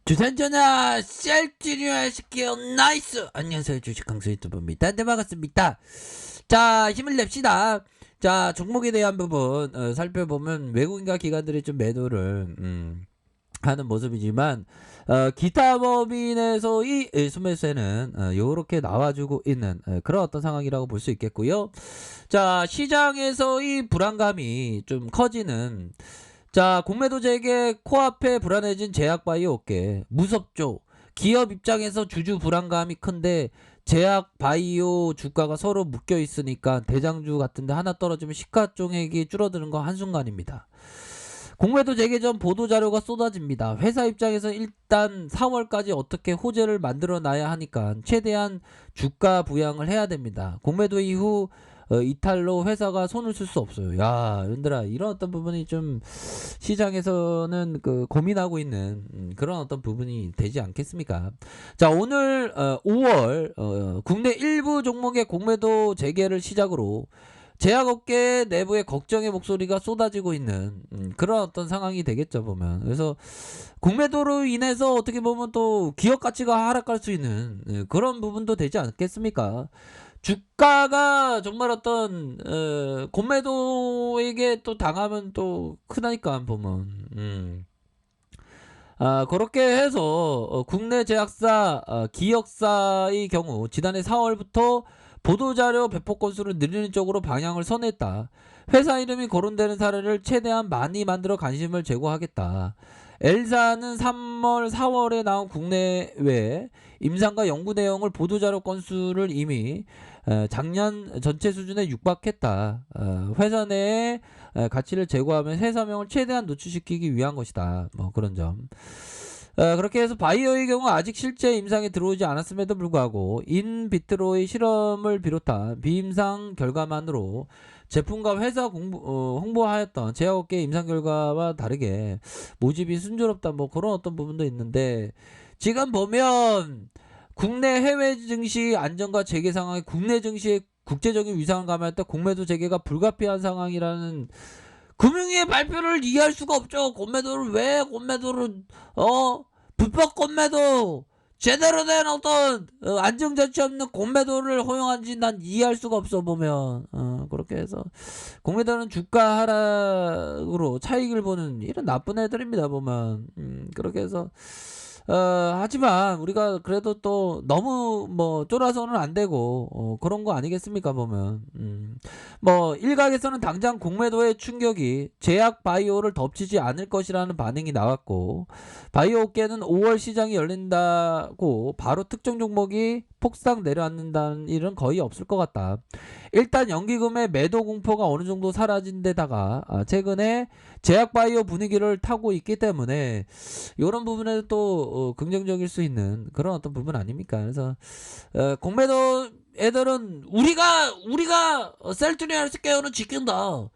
주산전화 셀트리오 하실게요. 나이스. 안녕하세요, 주식 강수 유튜브입니다. 네, 반갑습니다. 자, 힘을 냅시다. 자, 종목에 대한 부분 살펴보면 외국인과 기관들이 좀 매도를 하는 모습이지만 기타 법인에서의 순매수세는 요렇게 나와주고 있는 그런 어떤 상황이라고 볼 수 있겠고요. 자, 시장에서의 불안감이 좀 커지는, 자, 공매도 재개 코앞에 불안해진 제약바이오 업계 무섭죠. 기업 입장에서 주주 불안감이 큰데 제약바이오 주가가 서로 묶여 있으니까 대장주 같은데 하나 떨어지면 시가총액이 줄어드는 거 한순간입니다. 공매도 재개 전 보도자료가 쏟아집니다. 회사 입장에서 일단 4월까지 어떻게 호재를 만들어 놔야 하니까 최대한 주가 부양을 해야 됩니다. 공매도 이후 이탈로 회사가 손을 쓸 수 없어요. 야, 여러분들아, 이런 어떤 부분이 좀 시장에서는 고민하고 있는 그런 어떤 부분이 되지 않겠습니까? 자, 오늘 5월 국내 일부 종목의 공매도 재개를 시작으로 제약업계 내부의 걱정의 목소리가 쏟아지고 있는 그런 어떤 상황이 되겠죠, 보면. 그래서 공매도로 인해서 어떻게 보면 또 기업 가치가 하락할 수 있는 그런 부분도 되지 않겠습니까? 주가가 정말 어떤 공매도에게 또 당하면 또 크다니까, 보면. 그렇게 해서 국내 제약사, 기업사의 경우 지난해 4월부터 보도자료 배포 건수를 늘리는 쪽으로 방향을 선했다. 회사 이름이 거론되는 사례를 최대한 많이 만들어 관심을 제고하겠다. L사는 3월, 4월에 나온 국내외 임상과 연구 내용을 보도자료 건수를 이미 작년 전체 수준에 육박했다. 회사 내에 가치를 제고하면 회사명을 최대한 노출시키기 위한 것이다. 뭐 그런 점. 그렇게 해서 바이오의 경우 아직 실제 임상에 들어오지 않았음에도 불구하고 인비트로의 실험을 비롯한 비임상 결과만으로 제품과 회사 홍보하였던 제약업계 임상 결과와 다르게 모집이 순조롭다, 뭐 그런 어떤 부분도 있는데, 지금 보면 국내 해외 증시 안정과 재개 상황이 국내 증시의 국제적인 위상을 감안할 때 공매도 재개가 불가피한 상황이라는 금융위의 발표를 이해할 수가 없죠. 공매도를 불법 공매도, 제대로 된 어떤 안정자치 없는 공매도를 허용한지 난 이해할 수가 없어, 보면. 그렇게 해서 공매도는 주가 하락으로 차익을 보는 이런 나쁜 애들입니다, 보면. 그렇게 해서 하지만 우리가 그래도 또 너무 뭐 쫄아서는 안 되고 그런 거 아니겠습니까, 보면. 뭐 일각에서는 당장 공매도의 충격이 제약 바이오를 덮치지 않을 것이라는 반응이 나왔고, 바이오 업계는 5월 시장이 열린다고 바로 특정 종목이 폭삭 내려앉는다는 일은 거의 없을 것 같다. 일단 연기금의 매도 공포가 어느 정도 사라진 데다가 최근에 제약바이오 분위기를 타고 있기 때문에 이런 부분에 또 긍정적일 수 있는 그런 어떤 부분 아닙니까? 그래서 공매도 애들은 우리가 셀트리온 스퀘어는 지킨다.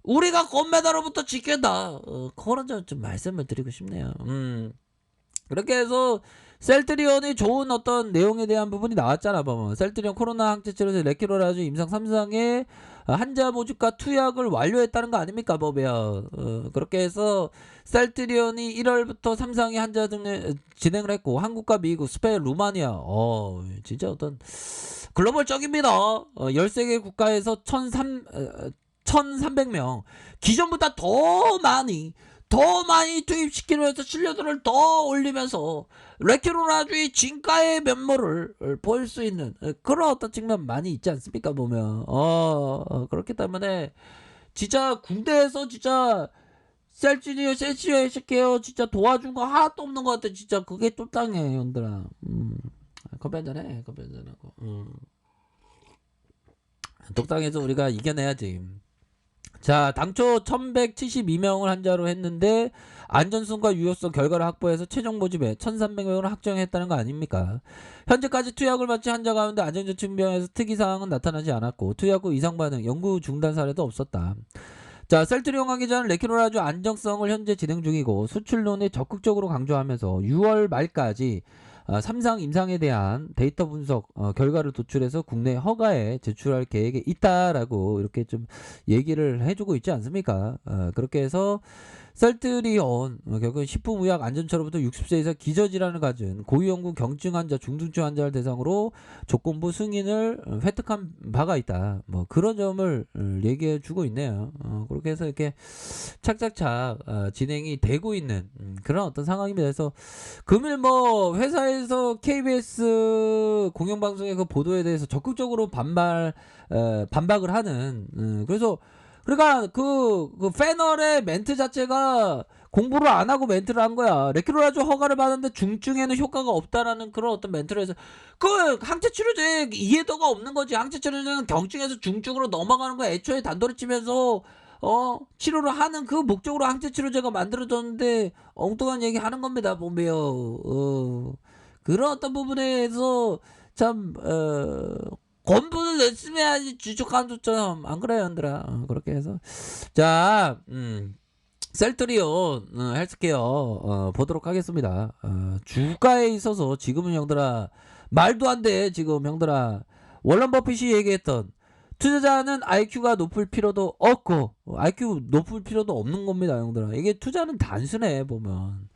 우리가 공매도로부터 지킨다. 그런 점 좀 말씀을 드리고 싶네요. 그렇게 해서 셀트리온이 좋은 어떤 내용에 대한 부분이 나왔잖아, 보면. 셀트리온 코로나 항체치료제 레키로라주 임상 3상의 한자 모집과 투약을 완료했다는 거 아닙니까, 보면. 그렇게 해서 셀트리온이 1월부터 3상의 한자 진행을 했고, 한국과 미국, 스페인, 루마니아, 진짜 어떤 글로벌적입니다. 13개 국가에서 1,300명, 기존보다 더 많이 투입시키려 해서 신뢰도를 더 올리면서 레키로라주의 진가의 면모를 보일 수 있는 그런 어떤 측면 많이 있지 않습니까, 보면. 그렇기 때문에 진짜 군대에서 진짜 셀치니어 셀치니어 진짜 도와준 거 하나도 없는 것 같아. 진짜 그게 쫄땅해, 형들아. 커피 한잔해, 커피 한잔하고. 독당해서 우리가 이겨내야지. 자, 당초 1172명을 한자로 했는데 안전성과 유효성 결과를 확보해서 최종 모집에 1300명을 확정했다는 거 아닙니까? 현재까지 투약을 마친 한자 가운데 안전적 측면에서 특이사항은 나타나지 않았고, 투약 후 이상 반응, 연구 중단 사례도 없었다. 자, 셀트리온 관계자는 레키로라주 안정성을 현재 진행 중이고 수출론에 적극적으로 강조하면서 6월 말까지 3상 임상에 대한 데이터 분석 결과를 도출해서 국내 허가에 제출할 계획에 있다라고 이렇게 좀 얘기를 해주고 있지 않습니까? 그렇게 해서 셀트리온 결국은 식품의약 안전처로부터 60세 이상 기저질환을 가진 고위험군 경증 환자, 중증증 환자를 대상으로 조건부 승인을 획득한 바가 있다. 뭐 그런 점을 얘기해 주고 있네요. 그렇게 해서 이렇게 착착착 진행이 되고 있는 그런 어떤 상황입니다. 그래서 금일 뭐 회사에서 KBS 공영방송의 그 보도에 대해서 적극적으로 반박을 하는 그래서 그러니까 그 패널의 멘트 자체가 공부를 안 하고 멘트를 한 거야. 레큐로라조 허가를 받았는데 중증에는 효과가 없다라는 그런 어떤 멘트를 해서 그 항체 치료제 이해도가 없는 거지. 항체 치료제는 경증에서 중증으로 넘어가는 거야. 애초에 단도리 치면서 치료를 하는 그 목적으로 항체 치료제가 만들어졌는데 엉뚱한 얘기 하는 겁니다. 보면 그런 어떤 부분에서 참 공부를 열심히 해야지 주식한주점 안 그래요, 얘들아? 그렇게 해서 자 셀트리온 헬스케어 보도록 하겠습니다. 주가에 있어서 지금은 형들아 말도 안 돼. 지금 형들아 워런 버핏이 얘기했던 투자자는 IQ가 높을 필요도 없고 IQ 높을 필요도 없는 겁니다, 형들아. 이게 투자는 단순해 보면.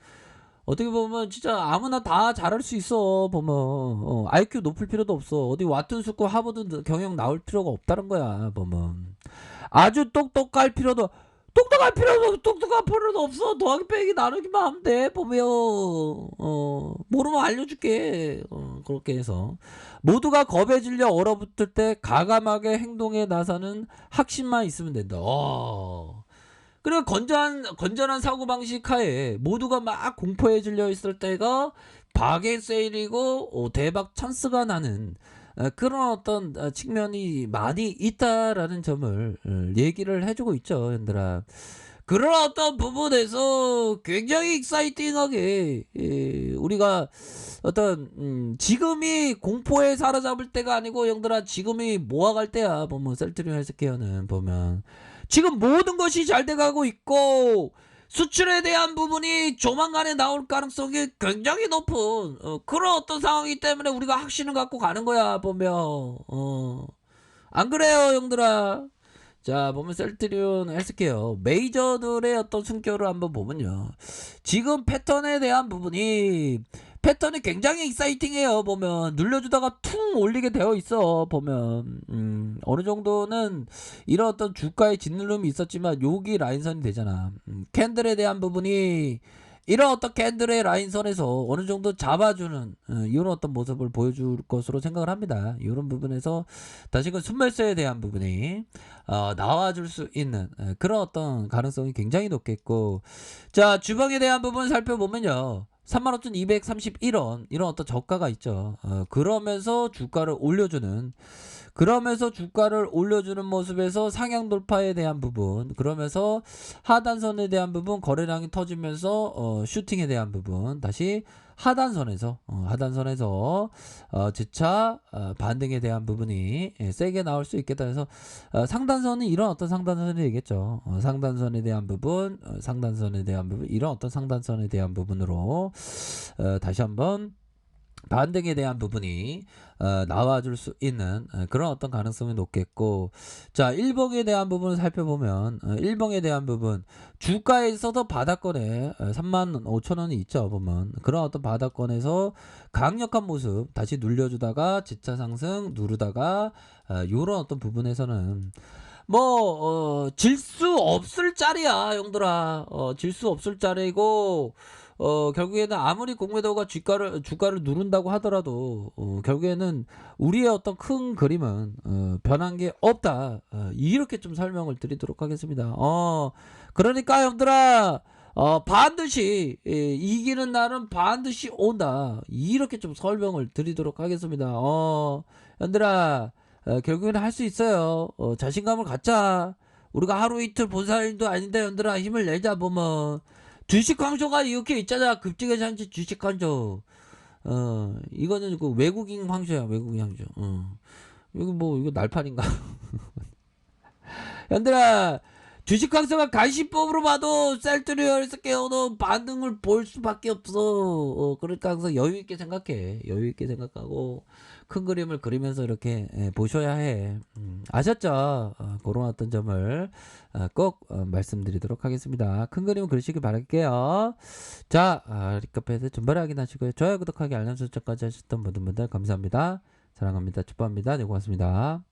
어떻게 보면 진짜 아무나 다 잘할 수 있어 보면 IQ 높을 필요도 없어. 어디 왓튼 스쿨 하버드 경영 나올 필요가 없다는 거야 보면. 아주 똑똑할 필요도 없어. 더하기 빼기 나누기만 하면 돼 보면. 모르면 알려줄게. 그렇게 해서 모두가 겁에 질려 얼어붙을 때 가감하게 행동에 나서는 확신만 있으면 된다. 그리고 건전한 사고방식 하에 모두가 막 공포에 질려 있을 때가 박의 세일이고 대박 찬스가 나는 그런 어떤 측면이 많이 있다라는 점을 얘기를 해주고 있죠, 얘들아. 그런 어떤 부분에서 굉장히 익사이팅하게 우리가 어떤 지금이 공포에 사로잡을 때가 아니고 형들아 지금이 모아갈 때야. 보면 셀트리온 헬스케어는 보면 지금 모든 것이 잘 돼가고 있고 수출에 대한 부분이 조만간에 나올 가능성이 굉장히 높은 그런 어떤 상황이기 때문에 우리가 확신을 갖고 가는 거야 보면. 안 그래요, 형들아? 자, 보면 셀트리온 헬스케어 메이저들의 어떤 숨결을 한번 보면요, 지금 패턴이 굉장히 익사이팅해요. 보면 눌려주다가 퉁 올리게 되어 있어. 보면 어느 정도는 이런 어떤 주가의 짓누름이 있었지만 여기 라인선이 되잖아. 캔들에 대한 부분이 이런 어떤 캔들의 라인선에서 어느 정도 잡아주는 이런 어떤 모습을 보여줄 것으로 생각을 합니다. 이런 부분에서 다시금 순매수에 대한 부분이 나와줄 수 있는 그런 어떤 가능성이 굉장히 높겠고, 자 주봉에 대한 부분 살펴보면요, 35,231원 이런 어떤 저가가 있죠. 그러면서 주가를 올려주는 모습에서 상향 돌파에 대한 부분, 그러면서 하단선에 대한 부분 거래량이 터지면서 슈팅에 대한 부분, 다시 하단선에서 재차 반등에 대한 부분이 세게 나올 수 있겠다 해서 상단선은 이런 어떤 상단선이 되겠죠. 상단선에 대한 부분 이런 어떤 상단선에 대한 부분으로 다시 한번 반등에 대한 부분이 나와줄 수 있는 그런 어떤 가능성이 높겠고, 자 일봉에 대한 부분을 살펴보면 일봉에 대한 부분 주가에 있어서 바닥권에 35,000원이 있죠. 보면 그런 어떤 바닥권에서 강력한 모습 다시 눌려주다가 지차 상승 누르다가 요런 어떤 부분에서는 뭐 질 수 없을 자리야, 형들아. 질 수 없을 자리고 결국에는 아무리 공매도가 주가를 누른다고 하더라도 결국에는 우리의 어떤 큰 그림은 변한 게 없다. 이렇게 좀 설명을 드리도록 하겠습니다. 그러니까 형들아 반드시 이기는 날은 반드시 온다. 이렇게 좀 설명을 드리도록 하겠습니다. 형들아 결국에는 할 수 있어요. 자신감을 갖자. 우리가 하루 이틀 본사 일도 아닌데 형들아 힘을 내자. 보면 주식 광조가 이렇게 있잖아. 급증의 잔치 주식 광조. 이거는 그 외국인 황소야. 외국인 황소. 이거 뭐 이거 날판인가? 얘들아 주식 강세가 간시법으로 봐도 셀트리얼에서 깨어놓은 반응을 볼 수밖에 없어. 그러니까 항상 여유 있게 생각해. 여유 있게 생각하고 큰 그림을 그리면서 이렇게 보셔야 해. 아셨죠? 그런 어떤 점을 꼭 말씀드리도록 하겠습니다. 큰 그림을 그리시길 바랄게요. 자, 리카페에서 준바를 확인하시고요. 좋아요, 구독하기, 알람 설정까지 하셨던 모든 분들 감사합니다. 사랑합니다. 축복합니다. 네, 고맙습니다.